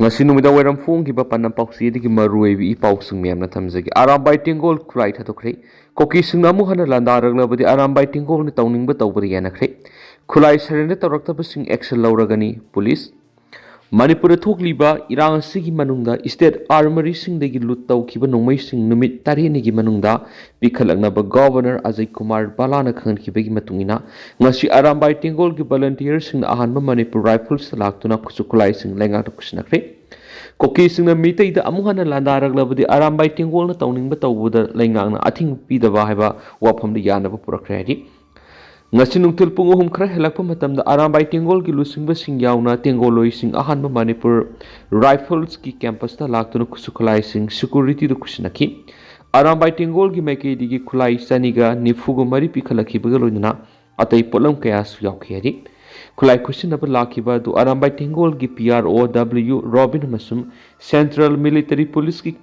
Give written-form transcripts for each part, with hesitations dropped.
ngasi numida wairam phongkiba panam pausi digi maruibi pausung miyamna thamjagi arambai tingol khulai thatokre koki singna mu hana landaragla arambai tingol ni tauningba tawbari yanakre khulai sarende tawraktaba sing action louragani police Manipur thokliba irang sigi manungda state armory sing degi lut tawkiba nongmai sing numit tareni gi manungda pikhalakna ba governor Ajay Kumar Balana khankiba gi matungina ngasi arambai tingol gi volunteer sing ahanba Manipur rifles laktuna khusukulai sing lenga to kusnakre koki sing na mitei da amuhana landaragla arambai tingol na tawningba tawbuda lengangna athing pidaba haiba wafam di yana ba purakhredi ngasi nungtul pung ohum khra helakpa matamda arambai tingol ki lusingba sing yauna tingoloi sing ahanba Manipur rifles ki campus ta laktuna khusukulai sing security du kusnaki arambai tingol ki maikei digi khulai saniga nifugo mari pikhalaki bagaloina atai polam kaya su yaukhiari khulai khusinaba lakiba du arambai tingol ki PROW Robin Masum Central Military Police ki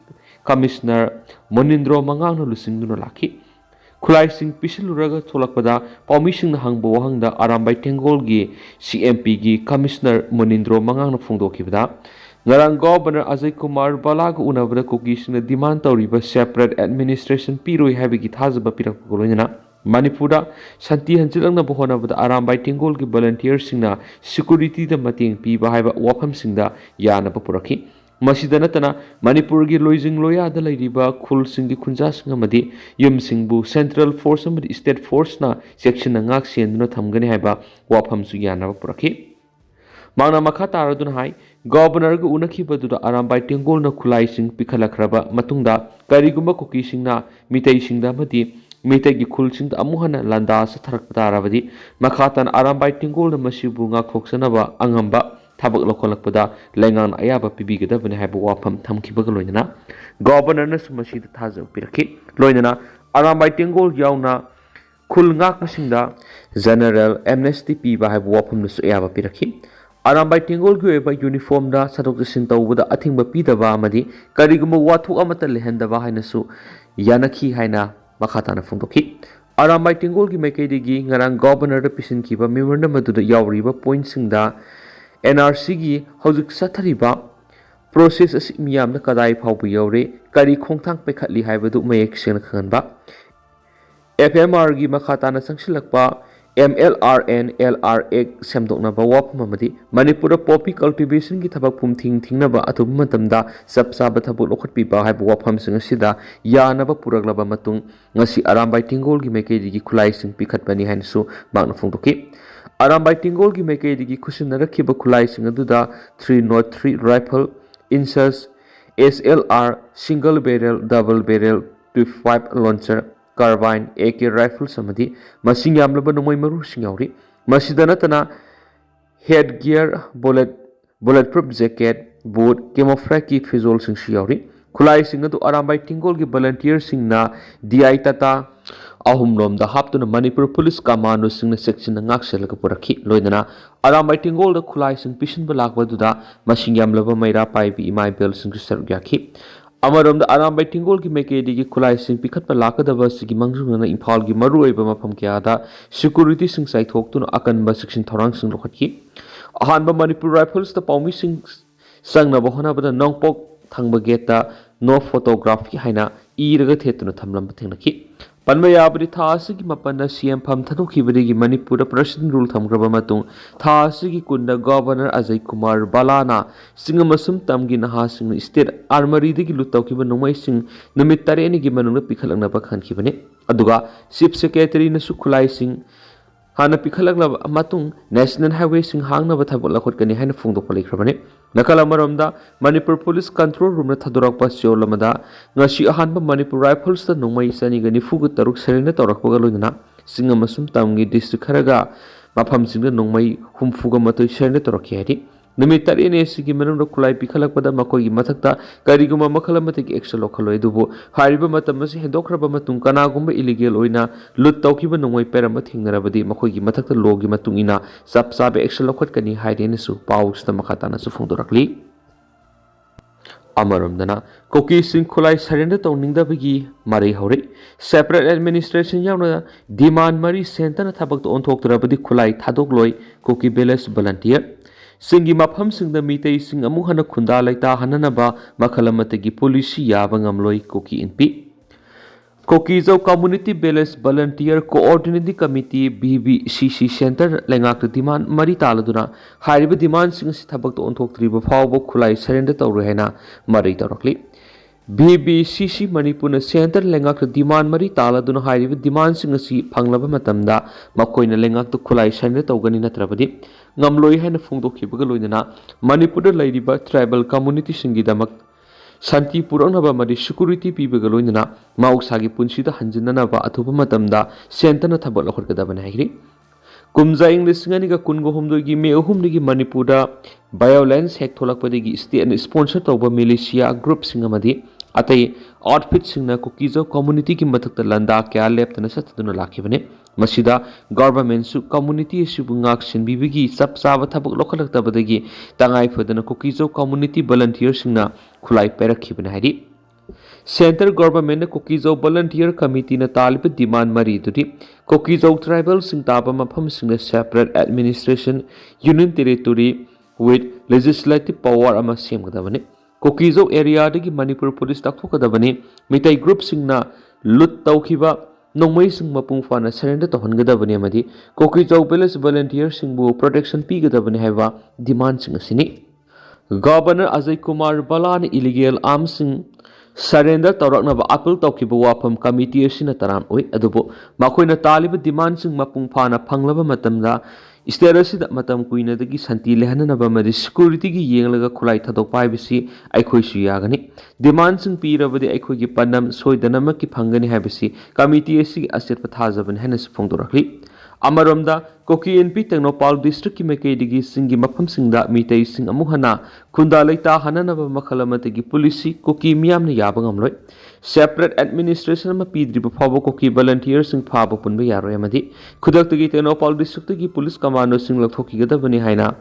Commissioner Monindro Mangang lusingduna laki khulai sing pisiluraga tholakpada permission na hangbo hangda arambai tengol gi CMP gi commissioner Monindro Mangang na phongdokibada ngarang governor Ajay Kumar Balaga unabada koki sing demand tawriba separate administration piroi habigi thazaba pirak golona Manipura Santi Hanjilangna bohonabada arambai tengol gi volunteer singna security da mateng piba haiba wafam singda yana papuraki masida natana Manipur gi loijing loya da lairiba khul singgi khunja singamadi yum singbu central force amadi state force na section na ngak senduna thamgani haiba wafam su yana puraki mangna makha taradun hai governor gu unakhi badu arambai tengol na khulai sing pikhalakraba matungda karigumba koki singna mitei singda madi mitei gi khul sing amuhana landa sa tharak tarabadi makhatan arambai tengol na masibu ngak khoksanaba angamba thabak lokolakpada lengan ayaba pibigadabani haiba wafam thamkibaga loinana governor na sumasida thaja piraki loinana arambai tengol yauna khul ngak masingda general amnesty piba haiba wafam na su ayaba piraki arambai tengol gi oiba uniform da sadok sin tawbada athingba pidaba amadi kariguma wathu amata lehendaba hainasu yanakhi haina makhatana phongdoki arambai tengol gi maikeidigi ngarang governor da pisin kiba memorandum madu yauriba point singda NRC gi hojik sathariba process as miyamna kadai phawbu yaure kari khongthang pekhatli haibadu mayek sena khanba FMR gi makhatana sangsilakpa MLRN LRA semdokna ba wapam amadi Manipura poppy cultivation gi thabak phum thingna ba athum matamda sapsa ba thabuk lokhat pi ba haibu wapam singa sida yana ba puraglaba matung ngasi arambai tingol gi mekei gi khulai sing pikhat bani hansu magna phongdoki arambai tingol gi mekei digi khusinnarakhiba khulai sing aduda 303 rifle insas SLR single barrel double barrel 25 launcher carbine AK rifle samadi masing yamlaba nomoi maru sing yauri masida natana headgear bulletproof jacket boot camouflage ki fizol sing yauri khulai sing adu arambai tingol gi volunteer sing na DI tata ahum nom da haptuna Manipur police commando singna section na ngakselaka purakhi loidana arambai tingol da khulai sing pishin balakba duda masing yamlaba maira paibi imai bel sing sargyakhi amarom da arambai tingol gi meke digi khulai sing pikhatpa lakadaba sigi mangjungna imphal gi maru oiba mafam kya da security sing sai thoktuna akanba section thorang sing lokhatki ahanba Manipur rifles da paumi sing sangna bohona bada nongpok thangba gate da no photography haina iraga thetuna thamlam thengnaki panma yabri tha asigi mapanna CM pham thadokibadigi Manipur president rule thamgraba matung tha asigi kunda governor Ajay Kumar Balana singamasum tamgi naha sing state armory digi lutawkiba nomai sing numit tareni gi manungna pikhalangna ba khankibane aduga chief secretary na sukhulai sing hana pikhalagla matung national highway sing hangna ba thabok lakhot haina phongdok palaikrabane nakala maromda Manipur police control room na thadorak pa cholamada ngashi ahanba Manipur rifles ta nongmai sani gani fugu taruk serena torakpaga loina singamasum tamgi district kharaga mafam singna nongmai humfuga matoi serena torakhi hari numit tarene sigi manungda khulai pikhalakpada makoi gi mathakta kariguma makhalamati gi action lokhaloi dubu hariba matamasi hendokraba matung kanagumba illegal oina lut tawkiba nongmai perama thingnarabadi makoi gi mathakta logi matungina sapsabe action lokhat kani hairene su pawsta makhatana su phongdorakli amaramdana koki sing khulai surrender touningdabagi mari hore separate administration yauna demand mari center na thabak to onthoktrabadi khulai thadokloi koki village volunteer singi mafam singda mitei sing amung hana khunda laita hananaba makalamatagi policy yaba ngamloi Kuki inpi Kokizau Community Village Volunteer Coordinating Committee BBCC Center lengak demand mari taladuna hariba demand sing thabak to onthok triba phawbo khulai surrender tawre hena mari tarakli BBCC Manipuna Center lengak demand mari taladuna hariba demand sing si phanglaba matamda makoina lengak to khulai surrender tawgani natrabadi ngamloi hena phungdokhibaga loinana Manipur lairiba tribal community singi damak Santi Puranaba Madi security people Galunina, Mausagi Punshita Hanjanaba, Atupama Tamda, Santana Tabal Horkadabanagri. Kumza English Ganiga Kungo Humdogi, me Humdigi Manipura, violence Hectolapadi, state and sponsored over militia group Singamadi, Ate outfit Singna Kukizo, community Kimatak Landa, Kya left and a Satana Lakivane, Masida, government su community Subungak Sin Bibigi, Sapsava Tabak local Tabadagi, Tangai for the Kukizo community volunteers Singna. Khulai perak khibna hari Center government na Kukizo volunteer committee na talib demand mari tudi Kukizo tribal sing taba mafam sing na separate administration union territory with legislative power ama semgadabane Kukizo area dagi Manipur police takthokadabane mitai group sing na lut tawkhiba nongmai sing mapung fana surrender tohangadabane amadi Kukizo village volunteer sing bu protection pigadabane haiba demand sing asini Governor Ajay Kumar Balan illegal arms surrender Toraknaba appeal Tokiba Wapam committee Sina Taran Oi Adobo Makoina Talib demands Mapung Pana Panglaba Matamda Isterasi that Matam Queen the Gisanti Lehanaba Madi security Yelaga Kulai Tado Pibisi Aikoisu Yagani demands in Pira with the Aikogi Panam Soy the Namaki Pangani Habisi committee Asset Patazab and Hennes Pondorakli Amaramda Koki and Pitangopal district Mekadigi Singi Mapam Singda Mitei Sing Amuhana Kundalaita Hananaba Makalamatagi policy Koki Miam Yabangamroy separate administration Mapidri Pabo Koki volunteers in Pabo Punbayaro Yamadi Kudaktagi Tenopal district police commando Sing Lakoki Gadabani Haina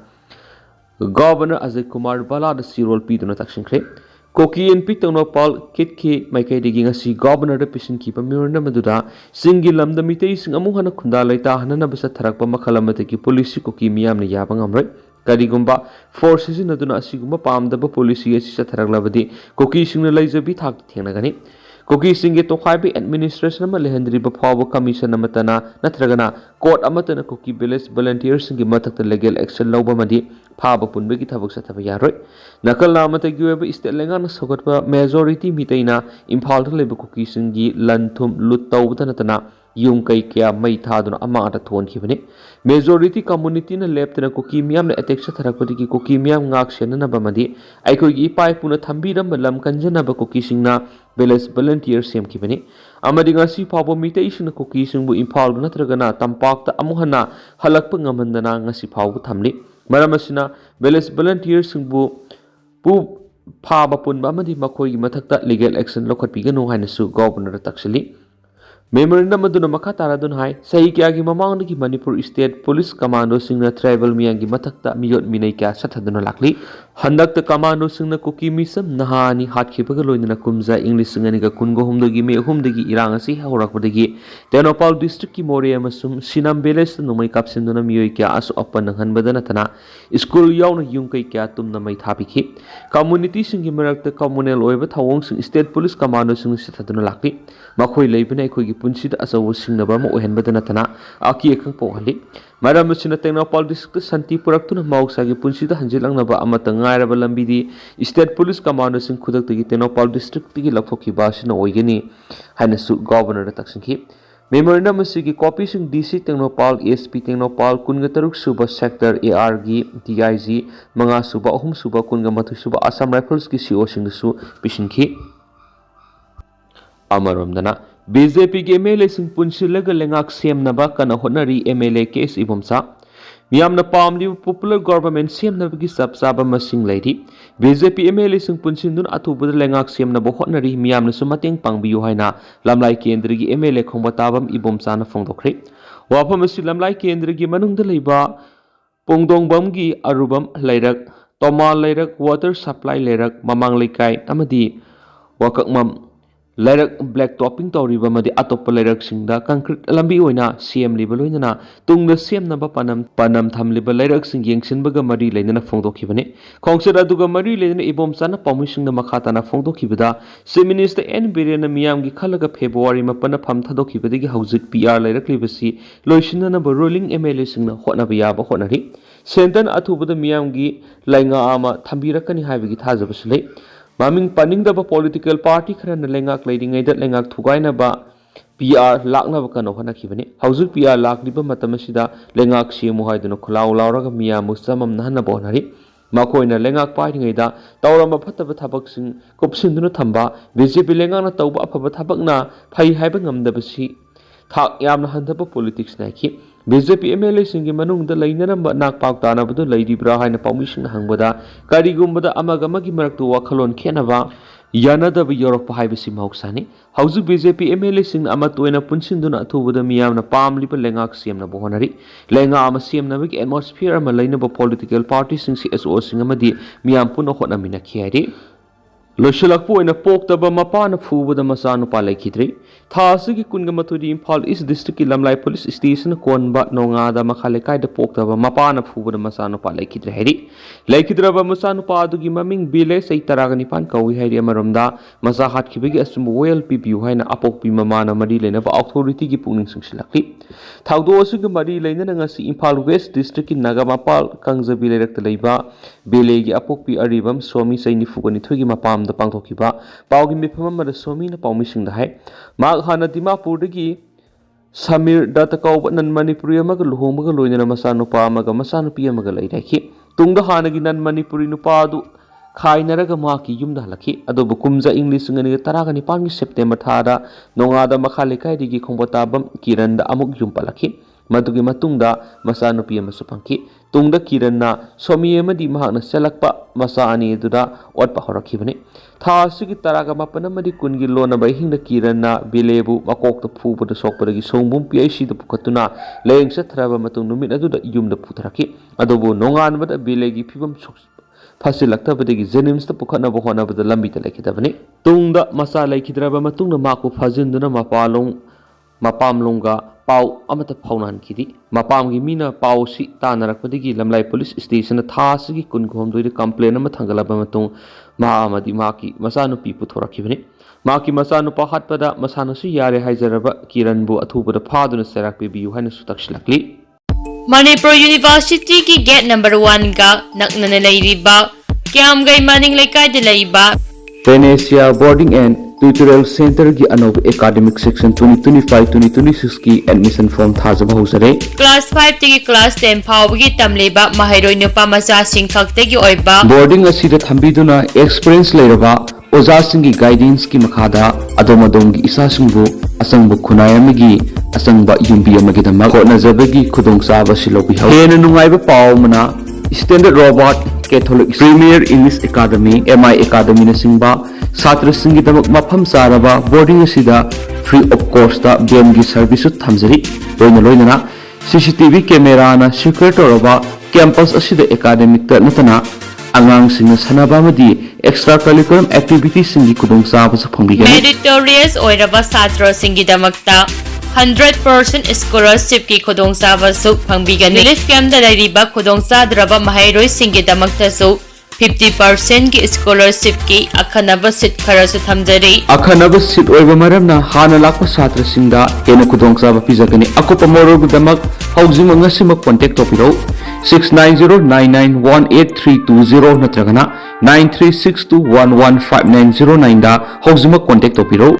Governor Ajay Kumar Bala the Sirol Pidon action crate Koki and Pitonopal Kitki Maikadigi si governor the Pishin keeper Miranda Maduda Singilam the Mitei Sing Amuhana Kundalaita Hananabasa Tarakpa Makalamataki policy Koki Miam Yabangamroy Karigumba forces in Aduna Siguma Palm the policy as Sataraglavadi Koki Sing Lazabi Tak Tianagani Koki Sing to Haibi administration Malehendri Bapawa Commission Amatana Natragana Court Amatana Koki Billis volunteers in Gimatak the legal action Lobamadi Paba Punbegi Tabak Satabayaro Nakala Matagueva is the Langana Sokotba majority Mitaina Impalta Labor Koki Singi Lantum Lutau Tanatana Yung Kai Kia Maitadon Amata Tuan Kivani majority community na left na Koki Miam na attack sa Tarakpati Koki Miam Ngakshan na Bamadi ay ko ipay puna Tambira Malam Kanjana ba Koki Sing na Velas volunteer Sem Kivani Amadi nga si Pabo Mitation na Koki Sing bu Impal na Tragana Tampak ta Amuhana Halak Pangamandana nga si Pabo Tamli Maramasina Velas volunteer Sing bu Paba Punba Madi Makoy Matakta legal action lokat pigano hanasu governor taksili Memorandum Maduna Makataradun High, Saiki Mamang ki Manipur State Police Commando Singna Tribal Miyangi Matakta Miyot Minaika Sataduna Lakli, Handak the Commando Singna Kuki Misam Nahani Hatkipagalo in a Kumza English Singanika Kungo Humdagi Me Humdagi Irangasi Horakwadagi, Tenopal District Moria Masum, Sinam Beles no my capsinduna Mioika as open Hanbadanatana, School Yawn Yunkai Katum Namai Tapiki, Community Singimarak the Communal Oevat Hawong State Police Commando Sing Sataduna Lakli, Makoi Labina Kogi Punshida as a washing Nabama and Badanatana, Aki Kampohali, Madam Sina Tenopal District Santi Puratuna Mausagi Punshida Hanjilang Naba Amatanga Balambidi, State Police Commanders in Kudak the Tenopal District Lafoki Bashina Oigani, Hanasu Governor Taxinki. Memorandum Sigi copies in DC Tenopal, ESP Tenopal, Kungataruk Suba Sector, ARG, DIG, Manga Suba, Hum Suba, Kungamatu Suba, Assam Rifles Kisi Oshingasu, Pishinki. Amaramdana. BJP के MLA Singh पुंसिलग लेंगाक सेम नबा कना होनरी MLA केस इबमसा मियामना पामली पॉपुलर गवर्नमेंट सेम नबगी सबसाबा मसिंग लेरी BJP MLA सिंह पुंसिंदुन अथुबद लेंगाक सेम नबो होनरी मियामना सुमतेंग पांगबियो हाइना लमलाई केंद्रगी MLA खोंबताबम इबमसा न फोंदोखरे वाफम असि लमलाई केंद्रगी मनुंग द लेबा पोंगदोंगबमगी अरुबम लेरक तोमाल लेरक वाटर सप्लाई लेरक ममांग लेकाई अमदी वककमम Lairak black topping tawriba madi atoppa lairak singda concrete lambi oina CM liba loinana tungda CM naba panam thamliba lairak sing yengsinbaga mari leinana phongdokhibane khongsada aduga mari leinana ibom chana pamisingna makhatana phongdokhibada Chief Minister N Birena miyamgi khalaga February mapana pham thadokhibadagi haujik PR lairak libasi loisinana ba ruling MLA singna hotna biyaba hotnari Sentan athubada miyamgi lainga ama thambirakani haibagi thajabasule Maming paningdaba political party kharana lengak leidingaida lengak thugainaba PR laknaba kano hanakibani haujik PR lakliba matamasida lengak simu haiduna khulaw lawraga miya mustamam nahna bonari makoina lengak paidingaida tawrama phattaba thabaksing kopsinduna thamba BJP lengakna tawba afaba thabakna phai haiba ngamdabasi thak yamna handaba politics naiki BJP MLA singi manungda lainaramba nak pauk tanabadu laidibra haina pawmising hangbada karigumbada amagamagi maraktu wakhalon khenaba yanadaba yorokpa haibasi mahuksani haujik BJP MLA sing amatoina punsinduna athubada miyamna pamliba lengak siamna bohonari lenga ama siamnabagi atmosphere ama lainaba political party sing CSO sing amadi miyam puno hotnamina khiari Loshilakpo in a poktaba mapana fubada masano palakidri. Thasiki kungamatudi Impal East District Lamlai Police Station Konba Nongada Makalekai the poktaba mapana fubada masano palakidri heri. Lakidraba masano padugi maming bile say Taragani Kawi Hari Maramda, Mazahat Kibigi asum well pipu haina apok mamana Marilena of authority puning silaki. Taudosuga Marilena ngasi Impal West District in Nagamapal Kangza Bile Rectaleba, Belegi apok pi aribam, Somi Saini Fugani Tugi Mapam. The Pangtokiba, Paugi Mipama, the Somina Paumising the Hai, Mark Hana Dimapurigi, Samir Datakau, and Manipuri Magaluhomaga, Luina Masano Pamaga, Masano Piamagalaki, Tunga Hanaginan Manipurinu Padu, Kainaraga Maki, Yumdalaki, Adobukumza English and Taragani Pangi September Tada, Nongada Makalekai, Digi Kombotabam, Kiranda Amuk Yumpalaki. Madugi matungda masano piyama supanki tungda kiranna somiyema di mahakna selakpa masa ani duda otpa horakibani thasigi taraga mapana madi kungi lona bai hingda kiranna bilebu makokta phupada sokpadagi songbum PIC da pukatuna leng sathraba matung numit aduda yumda putharaki adobu nonganbada bilegi phibam fasilaktabadagi Jennings ta pukhatna bohonabada lambi ta lekidabani tungda masa lekidraba matungna maku fajinduna mapamlonga Pau amata paunan kidi mapamgi mina pau si tanarakpadigi lamlai police station thasigi kunghom doi complain ama thangalaba matung ma amadi maki masanu pi puthorakibani maki masanu pahatpada masanu su yare haijaraba kiranbu athubada phaduna serak bibiu haina sutakshilakli Manipur University ki gate number 1 ga naknana leiriba kyamgai maning lekai de leiba Venetia Boarding and Tutorial Center की अनोब academic section 2025-2026 की admission form थाजब होसरे class 5 तक class 10 फावगी तमलेबा महारोई नुपा मजा सिंह खक्ते की ओइबा boarding असिदा थंबीदुना experience लेरबा ओजा सिंह की guidance की मखादा अदोमदोम की इसासुंगु असंगबु खुनायमगी असंगबा युम्बी अमगी दमा कोनजबगी खुदोंगसाबा सिलोबी हौ हेन नुंगाइबा पावमना Standard Robert Catholic Premier English Academy MI Academy na singba Satra Singidamak Mapam Saraba boarding asida free of course ta BM gi service thamjari loina na CCTV camera na secure toraba campus asida academic ta natana angang sing sanaba madi extracurricular activities singi kudong sa phangbiga meritorious oiraba satra singidamakta 100% scholarship ki khudong saba su phangbigani relief camp da lariba khudong sadraba mahairoi singi damakta su 50% ki scholarship ki akhanaba sit khara su thamjari akhanaba sit oiba maramna hana lakpa satra singda ena khudong saba pizagani akopa morogu damak housing ngasima contact topiro 6909918320 natragana 9362115909 da housing contact topiro